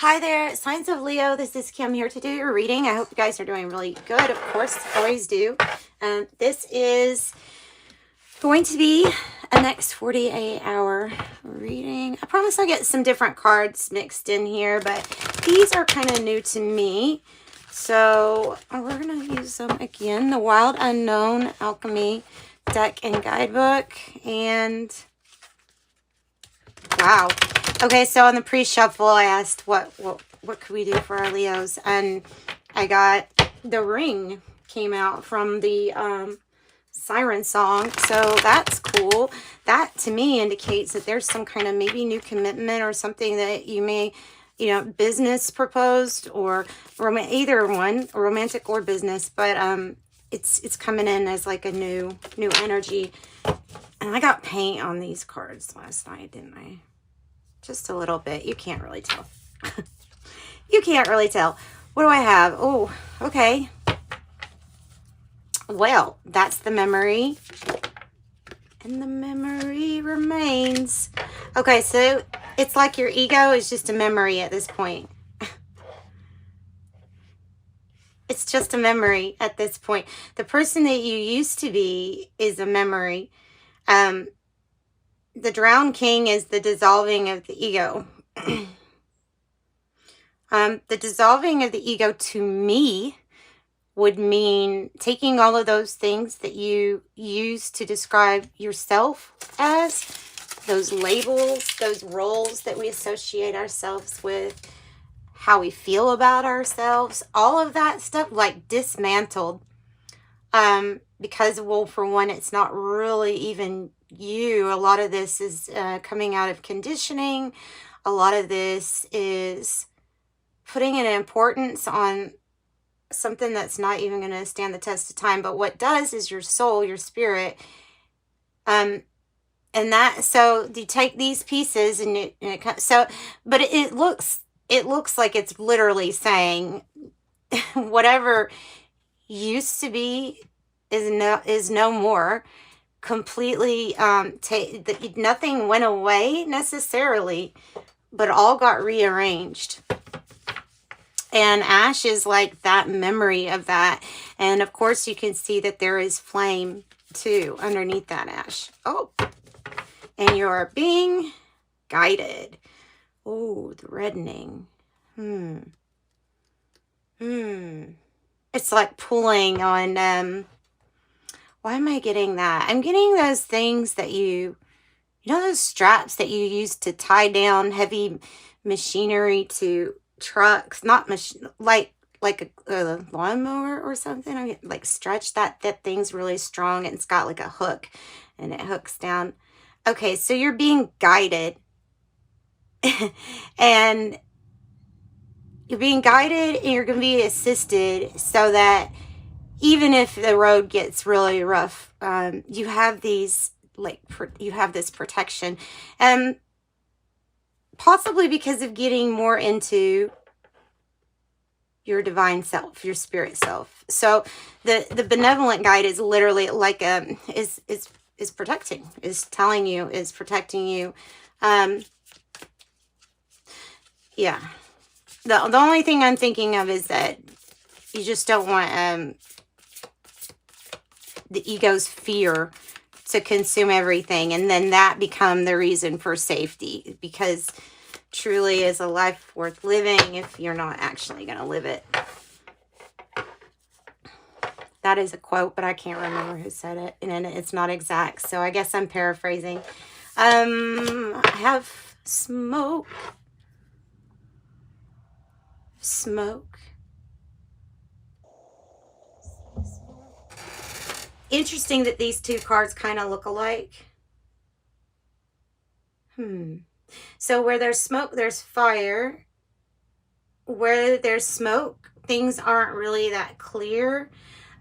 Hi there, Signs of Leo. This is Kim here to do your reading. I hope you guys are doing really good. Of course, always do. This is going to be a next 48-hour reading. I promise I'll get some different cards mixed in here, but these are kind of new to me. So we're going to use them again. The Wild Unknown Alchemy deck and guidebook. And wow. Okay, so on the pre-shuffle, I asked what could we do for our Leos, and I got the Ring came out from the Siren song, so that's cool. That to me indicates that there's some kind of maybe new commitment or something that you may, business proposed or either one, romantic or business, but it's coming in as like a new energy. And I got paint on these cards last night, didn't I? Just a little bit. You can't really tell. You can't really tell. What do I have? Oh, okay. Well, that's the memory. And the memory remains. Okay, so it's like your ego is just a memory at this point. It's just a memory at this point. The person that you used to be is a memory. The Drowned King is the dissolving of the ego. The dissolving of the ego to me would mean taking all of those things that you use to describe yourself as, those labels, those roles that we associate ourselves with, how we feel about ourselves, all of that stuff, like dismantled. Because, well, for one, it's not really even you. A lot of this is coming out of conditioning. A lot of this is putting an importance on something that's not even going to stand the test of time. But what does is your soul, your spirit. And that, so you take these pieces and it so, but it looks like it's literally saying whatever used to be is no more. Completely nothing went away necessarily, but all got rearranged. And ash is like that memory of that. And of course you can see that there is flame too underneath that ash. Oh, and you're being guided. Oh, the reddening. It's like pulling on, why am I getting that? I'm getting those things that those straps that you use to tie down heavy machinery to trucks, not like a lawnmower or something. I mean, like stretch that thing's really strong and it's got like a hook and it hooks down. Okay, so you're being guided. And you're being guided and you're going to be assisted so that even if the road gets really rough, you have these, you have this protection. And possibly because of getting more into your divine self, your spirit self. So the benevolent guide is literally like, is protecting, is telling you, is protecting you. Yeah. The only thing I'm thinking of is that you just don't want the ego's fear to consume everything, and then that become the reason for safety, because truly is a life worth living if you're not actually going to live it. That is a quote, but I can't remember who said it, and it's not exact, so I guess I'm paraphrasing. I have smoke. Interesting that these two cards kind of look alike. So where there's smoke, there's fire. Where there's smoke, things aren't really that clear.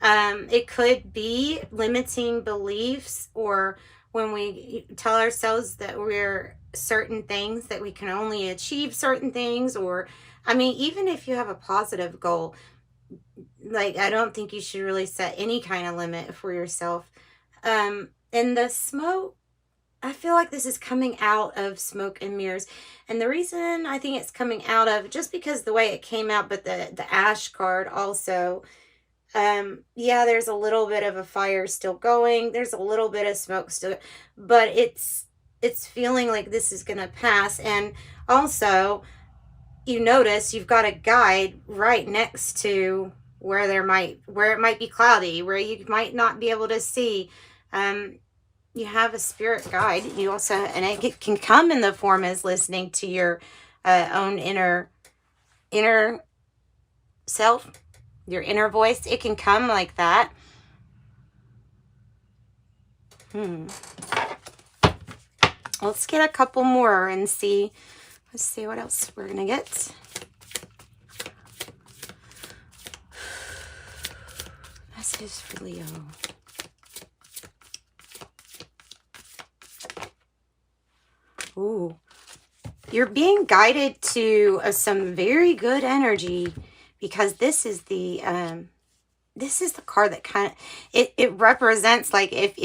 It could be limiting beliefs, or when we tell ourselves that we're certain things, that we can only achieve certain things, or, I mean, even if you have a positive goal, like, I don't think you should really set any kind of limit for yourself. And the smoke, I feel like this is coming out of smoke and mirrors. And the reason I think it's coming out of, just because the way it came out, but the ash card also, yeah, there's a little bit of a fire still going. There's a little bit of smoke still, but it's feeling like this is going to pass. And also, you notice you've got a guide right next to where it might be cloudy, where you might not be able to see. You have a spirit guide. You also, and it can come in the form as listening to your own inner self, your inner voice. It can come like that. Let's get a couple more and see. Let's see what else we're gonna get. Message for Leo. Ooh, you're being guided to some very good energy, because this is the card that kind of, it represents, like, if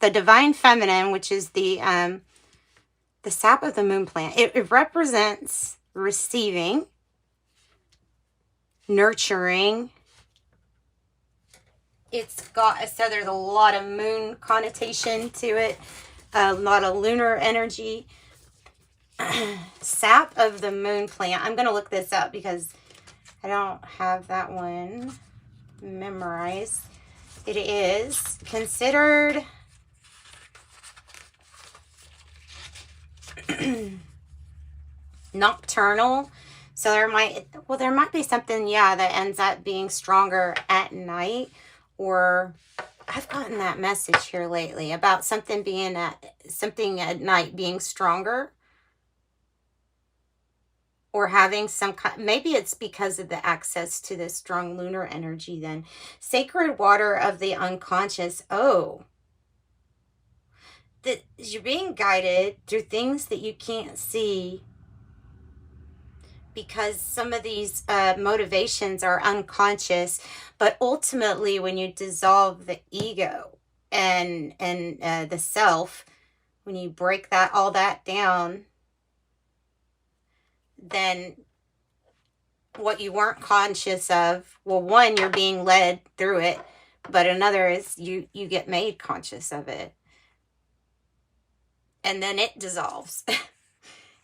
the divine feminine, which is the sap of the moon plant, it represents receiving, nurturing. It's got, so there's a lot of moon connotation to it, a lot of lunar energy. Sap of the moon plant. I'm going to look this up because I don't have that one memorized. It is considered nocturnal. So there might be something, yeah, that ends up being stronger at night. Or I've gotten that message here lately about something at night being stronger. Or having some kind, maybe it's because of the access to the strong lunar energy then. Sacred water of the unconscious. Oh. That you're being guided through things that you can't see, because some of these motivations are unconscious. But ultimately, when you dissolve the ego and the self, when you break all that down, then what you weren't conscious of, well, one, you're being led through it, but another is you get made conscious of it, and then it dissolves.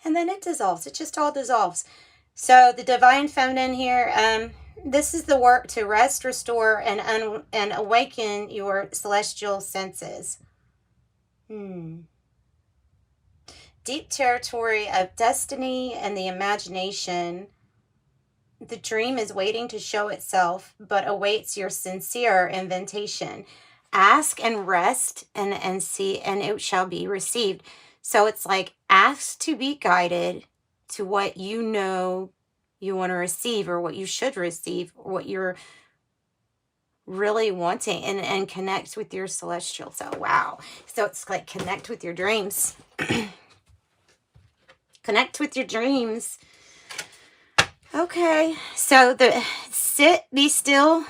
And then it dissolves. It just all dissolves. So the divine feminine here, this is the work to rest, restore, and awaken your celestial senses. Deep territory of destiny and the imagination. The dream is waiting to show itself, but awaits your sincere invitation. Ask and rest and see, and it shall be received. So it's like, ask to be guided to what you know you want to receive, or what you should receive, or what you're really wanting, and connect with your celestial. So wow. So it's like, connect with your dreams. Connect with your dreams. Okay, so sit, be still,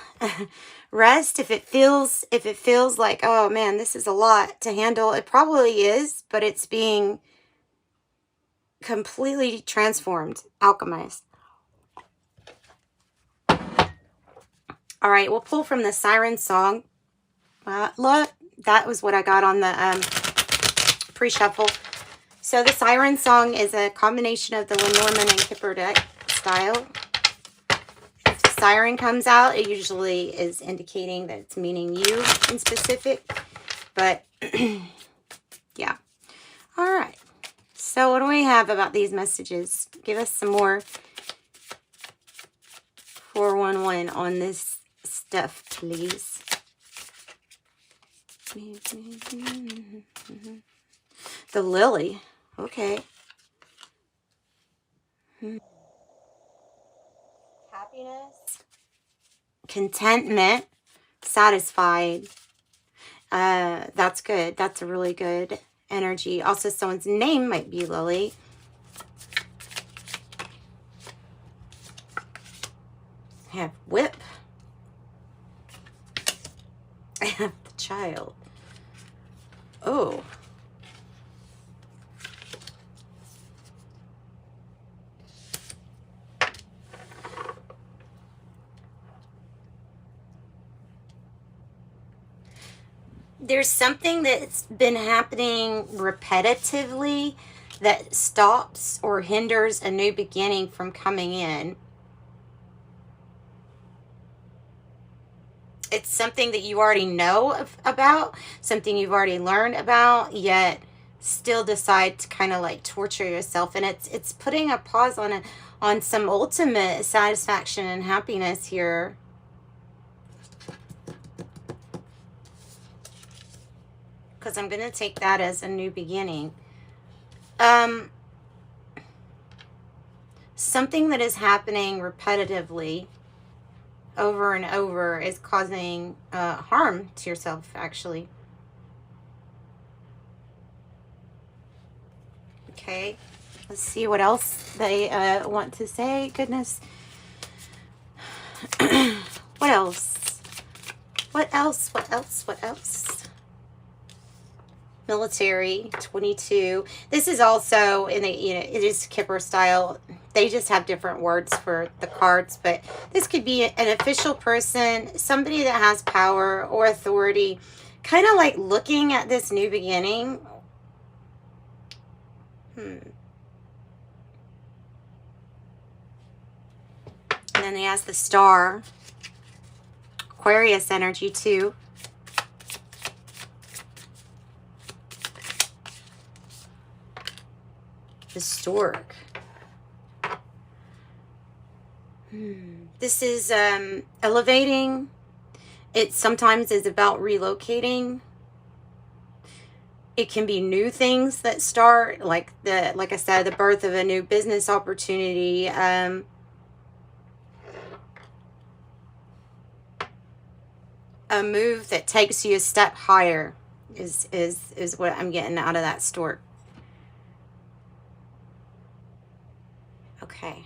rest. If it feels like, oh man, this is a lot to handle, it probably is, but it's being completely transformed, alchemized. All right, we'll pull from the Siren Song. Look, that was what I got on the pre-shuffle. So the Siren Song is a combination of the Lenormand and Kipper deck style. If the siren comes out, it usually is indicating that it's meaning you in specific. But yeah. All right. So what do we have about these messages? Give us some more 411 on this stuff, please. The lily. Okay. Happiness. Contentment. Satisfied. That's good. That's a really good energy. Also, someone's name might be Lily. I have whip. I have the child. Oh. There's something that's been happening repetitively that stops or hinders a new beginning from coming in. It's something that you already know about, something you've already learned about, yet still decide to kind of like torture yourself. And it's putting a pause on some ultimate satisfaction and happiness here. Because I'm going to take that as a new beginning. Something that is happening repetitively over and over is causing harm to yourself, actually. Okay, let's see what else they want to say. Goodness. What else? What else? What else? What else? Military 22. This is also in the, it is Kipper style. They just have different words for the cards, but this could be an official person, somebody that has power or authority, kind of like looking at this new beginning. And then they ask the star. Aquarius energy too. The stork. This is elevating. It sometimes is about relocating. It can be new things that start, like I said, the birth of a new business opportunity. A move that takes you a step higher is what I'm getting out of that stork. Okay.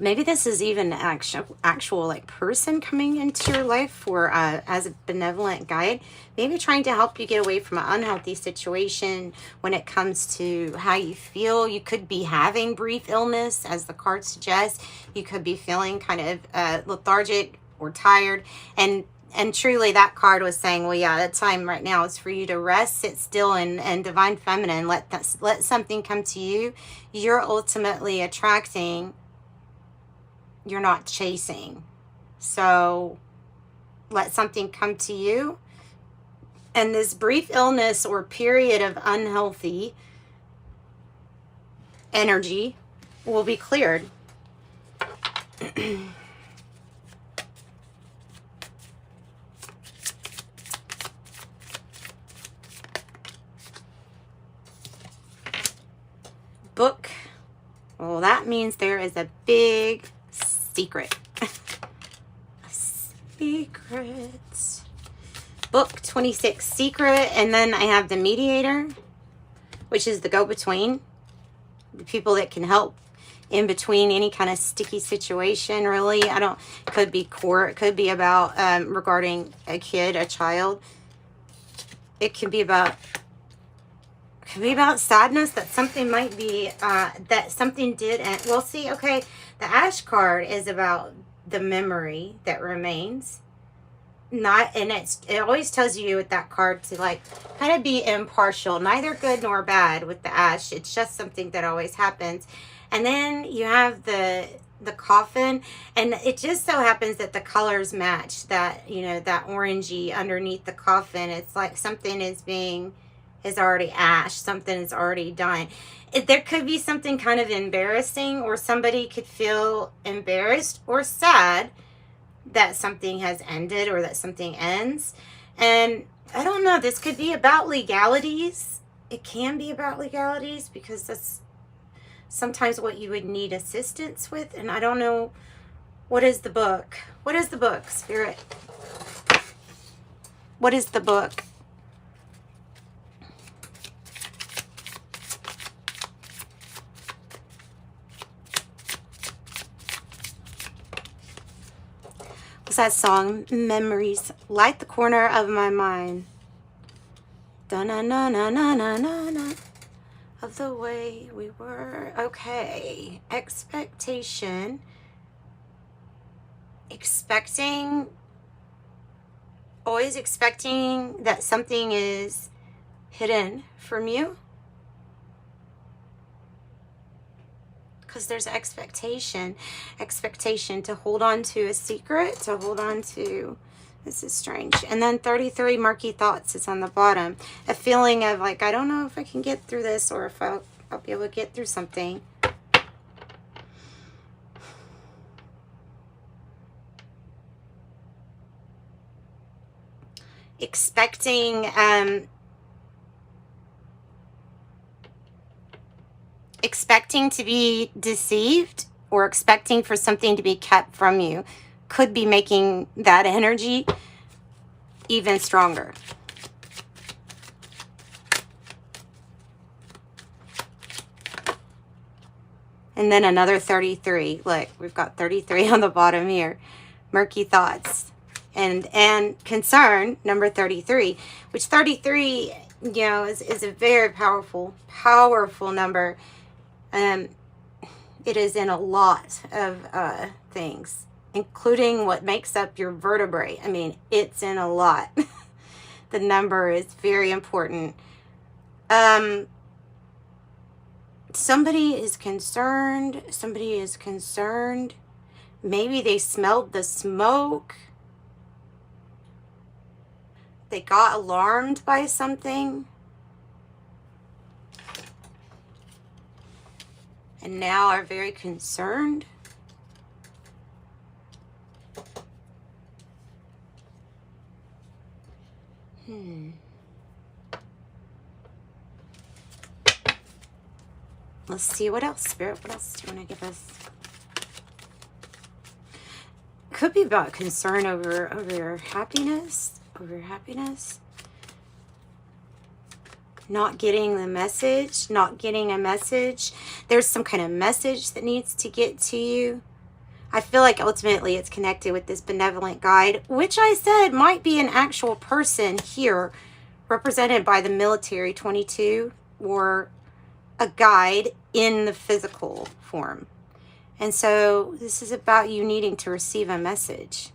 Maybe this is even an actual like person coming into your life for as a benevolent guide, maybe trying to help you get away from an unhealthy situation when it comes to how you feel. You could be having brief illness, as the card suggests. You could be feeling kind of lethargic or tired, and truly that card was saying, well, yeah, that time right now is for you to rest, sit still, and divine feminine, let something come to you. You're ultimately attracting, you're not chasing. So let something come to you, and this brief illness or period of unhealthy energy will be cleared. Book. Well, that means there is a big secret. Secrets. Book 26, secret. And then I have the mediator, which is the go-between. The people that can help in between any kind of sticky situation, really. Could be court. It could be about regarding a kid, a child. It could be about sadness that something might be, that something did. And we'll see. Okay, the Ash card is about the memory that remains. It always tells you with that card to like kind of be impartial, neither good nor bad with the Ash. It's just something that always happens. And then you have the coffin, and it just so happens that the colors match, that that orangey underneath the coffin. It's like something is already ash, something is already dying. There could be something kind of embarrassing, or somebody could feel embarrassed or sad that something has ended or that something ends. And I don't know, this could be about legalities. It can be about legalities, because that's sometimes what you would need assistance with. And I don't know, what is the book? What is the book, Spirit? What is the book? What's that song? Memories light the corner of my mind. Da-na-na-na-na-na-na. Of the way we were. Okay. Expectation. Expecting always expecting that something is hidden from you. Because there's expectation to hold on to a secret, to hold on to, this is strange. And then 33, murky thoughts, is on the bottom. A feeling of like, I don't know if I can get through this, or if I'll be able to get through something. Expecting to be deceived, or expecting for something to be kept from you, could be making that energy even stronger. And then another 33. Look, we've got 33 on the bottom here. Murky thoughts and concern, number 33, which 33, you know, is a very powerful number. It is in a lot of things, including what makes up your vertebrae. I mean, it's in a lot. The number is very important. Somebody is concerned. Maybe they smelled the smoke. They got alarmed by something. And now are very concerned. Let's see what else, Spirit. What else do you want to give us? Could be about concern over your happiness. Not getting the message. Not getting a message. There's some kind of message that needs to get to you. I feel like ultimately it's connected with this benevolent guide, which I said might be an actual person here, represented by the military 22, or a guide in the physical form. And so this is about you needing to receive a message.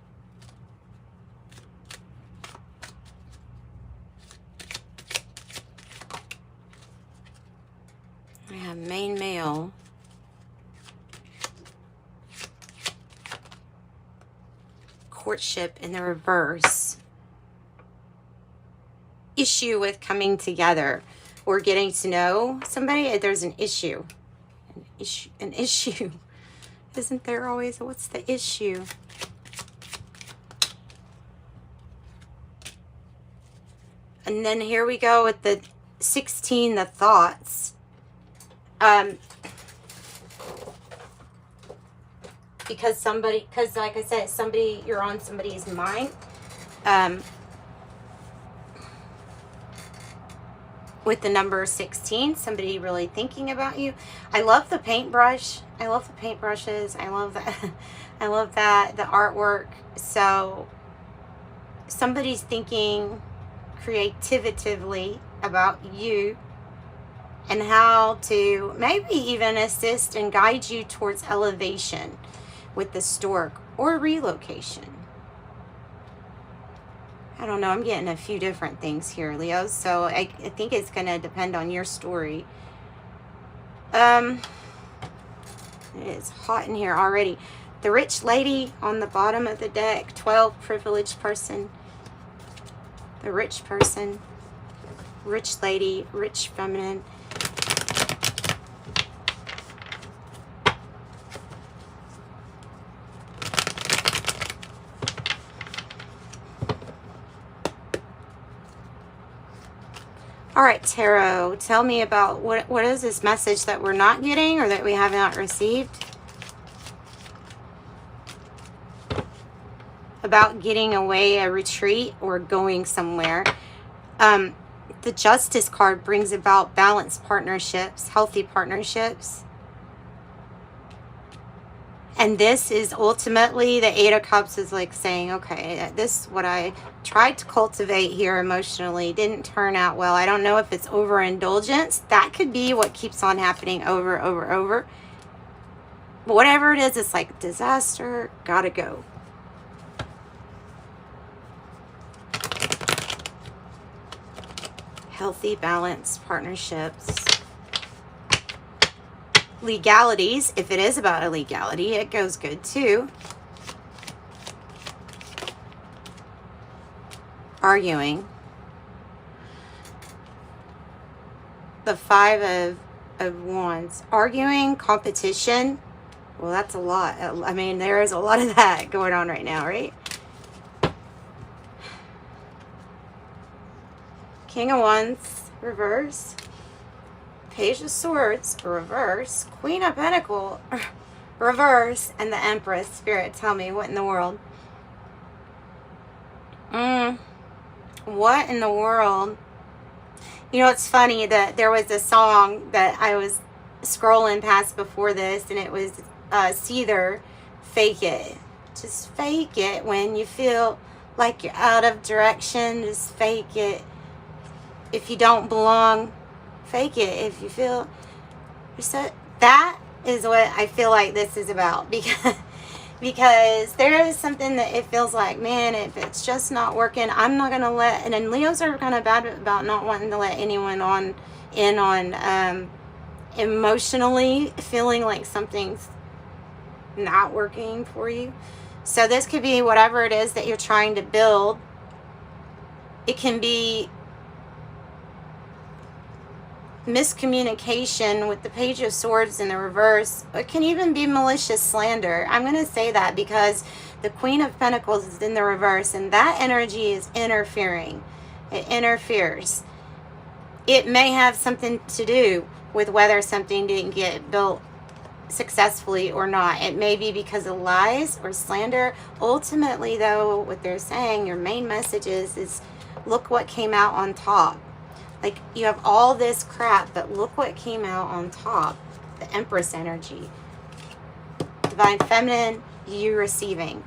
I have main male. Courtship in the reverse. Issue with coming together or getting to know somebody. There's an issue. An issue. Isn't there always? What's the issue? And then here we go with the 16, the thoughts. Because like I said, you're on somebody's mind. With the number 16, somebody really thinking about you. I love the paintbrush. I love the paintbrushes. I love that. I love that, the artwork. So somebody's thinking creatively about you and how to maybe even assist and guide you towards elevation with the stork or relocation. I don't know. I'm getting a few different things here, Leo. So I think it's going to depend on your story. It's hot in here already. The rich lady on the bottom of the deck. 12, privileged person. The rich person. Rich lady. Rich feminine. All right, Tarot, tell me about what is this message that we're not getting or that we have not received? About getting away, a retreat, or going somewhere. The Justice card brings about balanced partnerships, healthy partnerships. And this is ultimately, the Eight of Cups is like saying, okay, this, what I tried to cultivate here emotionally didn't turn out well. I don't know if it's overindulgence. That could be what keeps on happening over. But whatever it is, it's like disaster, gotta go. healthy, balanced partnerships. Legalities, if it is about a legality, it goes good too. Arguing. The 5 of Wands. Arguing, competition. Well, that's a lot. I mean, there is a lot of that going on right now, right? King of Wands, reverse. Page of Swords, reverse. Queen of Pentacles, reverse. And the Empress. Spirit, tell me, what in the world? What in the world? You know, it's funny that there was a song that I was scrolling past before this, and it was Seether, Fake It. Just fake it when you feel like you're out of direction. Just fake it. If you don't belong, fake it. If you feel so, that is what I feel like this is about, because there is something that it feels like, man, if it's just not working, I'm not gonna let. And then Leos are kind of bad about not wanting to let anyone in on emotionally feeling like something's not working for you. So this could be whatever it is that you're trying to build. It can be miscommunication with the Page of Swords in the reverse. It can even be malicious slander. I'm going to say that because the Queen of Pentacles is in the reverse, and that energy is interfering. It interferes. It may have something to do with whether something didn't get built successfully or not. It may be because of lies or slander. Ultimately, though, what they're saying, your main message is look what came out on top. Like, you have all this crap, but look what came out on top. The Empress energy. Divine Feminine, you receiving.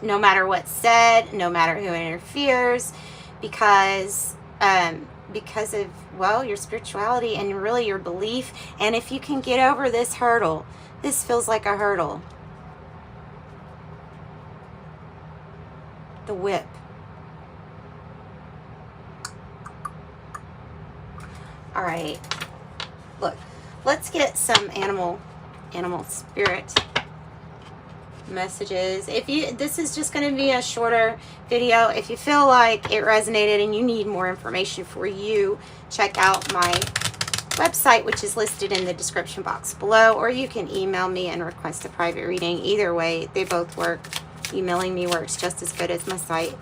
No matter what's said, no matter who interferes, because of, well, your spirituality and really your belief. And if you can get over this hurdle, this feels like a hurdle. The Whip. All right, look, let's get some animal spirit messages. This is just going to be a shorter video. If you feel like it resonated and you need more information for you, check out my website, which is listed in the description box below, or you can email me and request a private reading. Either way, they both work. Emailing me works just as good as my site.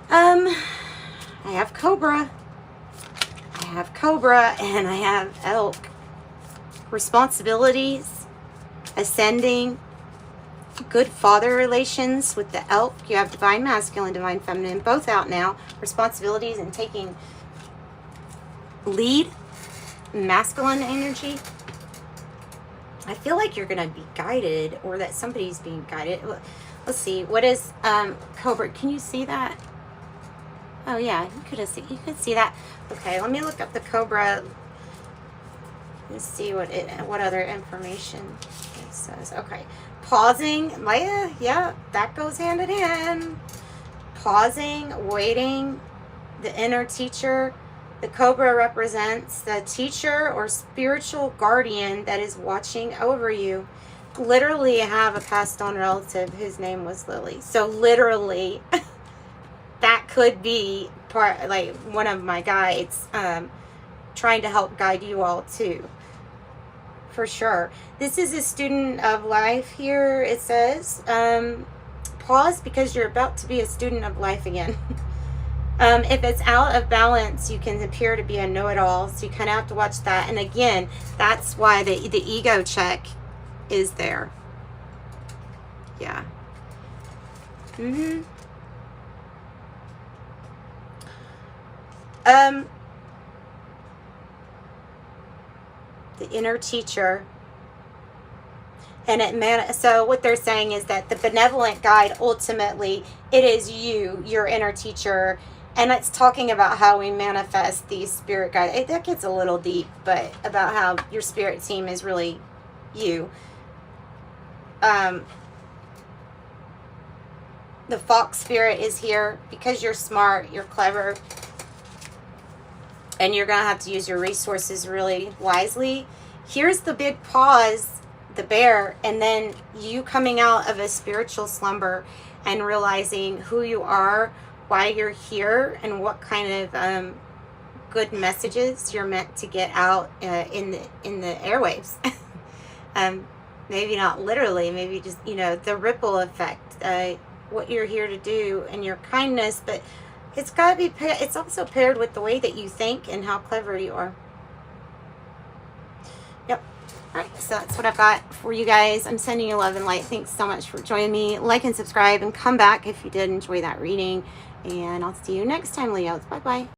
I have Cobra. I have Cobra and I have Elk. Responsibilities, ascending, good father relations with the Elk. You have Divine Masculine, Divine Feminine, both out now. Responsibilities and taking lead, masculine energy. I feel like you're going to be guided, or that somebody's being guided. Let's see. What is Cobra? Can you see that? Oh yeah, you could see that. Okay, let me look up the Cobra. Let's see what other information it says. Okay, pausing. Yeah, that goes hand in hand. Pausing, waiting. The inner teacher. The Cobra represents the teacher or spiritual guardian that is watching over you. Literally, I have a passed on relative whose name was Lily. So literally. That could be part, like, one of my guides, trying to help guide you all too, for sure. This is a student of life here. It says, pause because you're about to be a student of life again. If it's out of balance, you can appear to be a know-it-all, so you kind of have to watch that. And again, that's why the ego check is there. Yeah. The inner teacher, and so what they're saying is that the benevolent guide, ultimately, it is you, your inner teacher, and it's talking about how we manifest these spirit guides. That gets a little deep, but about how your spirit team is really you. The fox spirit is here because you're smart, you're clever, and you're going to have to use your resources really wisely. Here's the big pause, the bear, and then you coming out of a spiritual slumber and realizing who you are, why you're here, and what kind of good messages you're meant to get out in the airwaves. Maybe not literally, maybe just, you know, the ripple effect, what you're here to do, and your kindness, but it's got to be, it's also paired with the way that you think and how clever you are. Yep. All right, so that's what I've got for you guys. I'm sending you love and light. Thanks so much for joining me. Like and subscribe, and come back if you did enjoy that reading. And I'll see you next time, Leos. Bye-bye.